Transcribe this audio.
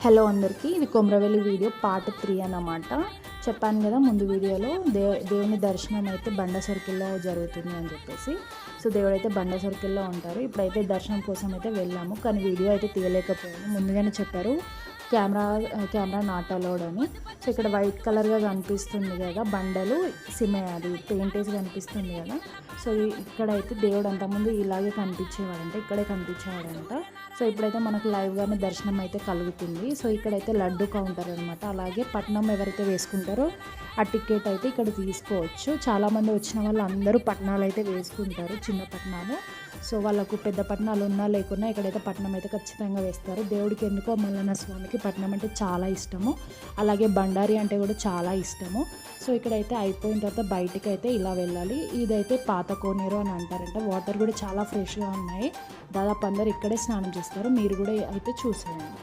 Hello అందరికీ, ఇది Komaravelli video part 3 అన్నమాట. చెప్పాను కదా ముందు వీడియోలో దేవుని దర్శనం అయితే బండ సర్కిల్లో జరుగుతుంది అని చెప్పేసి. సో దేవుడైతే బండ సర్కిల్లో ఉంటారు. ఇప్పుడైతే దర్శనం కోసం అయితే వెళ్ళాము, కానీ వీడియో అయితే తీయలేకపోయాము. ముందుగానే చెప్పారు కెమెరా నాట్ అలౌడ్ అని. సో ఇక్కడ వైట్ కలర్గా కనిపిస్తుంది కదా బండలు, అది పెయింట్ వేసి కనిపిస్తుంది కదా. సో ఇక్కడైతే దేవుడు అంతకుముందు ఇలాగే కనిపించేవాడంట, ఇక్కడే కనిపించేవాడంట. సో ఇప్పుడైతే మనకు లైవ్గానే దర్శనం అయితే కలుగుతుంది. సో ఇక్కడైతే లడ్డు కౌంటర్ అనమాట. అలాగే పట్నం ఎవరైతే వేసుకుంటారో ఆ టికెట్ అయితే ఇక్కడ తీసుకోవచ్చు. చాలామంది వచ్చిన వాళ్ళు అందరూ పట్నాలు అయితే వేసుకుంటారు, చిన్న పట్నాలు. సో వాళ్ళకు పెద్ద పట్నాలు ఉన్నా లేకున్నా ఇక్కడైతే పట్నం అయితే ఖచ్చితంగా వేస్తారు. దేవుడికి ఎందుకో మల్లన్న స్వామికి పట్నం అంటే చాలా ఇష్టము, అలాగే బండారి అంటే కూడా చాలా ఇష్టము. సో ఇక్కడైతే అయిపోయిన తర్వాత బయటికి అయితే ఇలా వెళ్ళాలి. ఇదైతే పాత కోనేరు అని అంటారంట. వాటర్ కూడా చాలా ఫ్రెష్గా ఉన్నాయి. దాదాపు అందరు ఇక్కడే స్నానం చేస్తారు. మీరు కూడా అయితే చూసేయండి.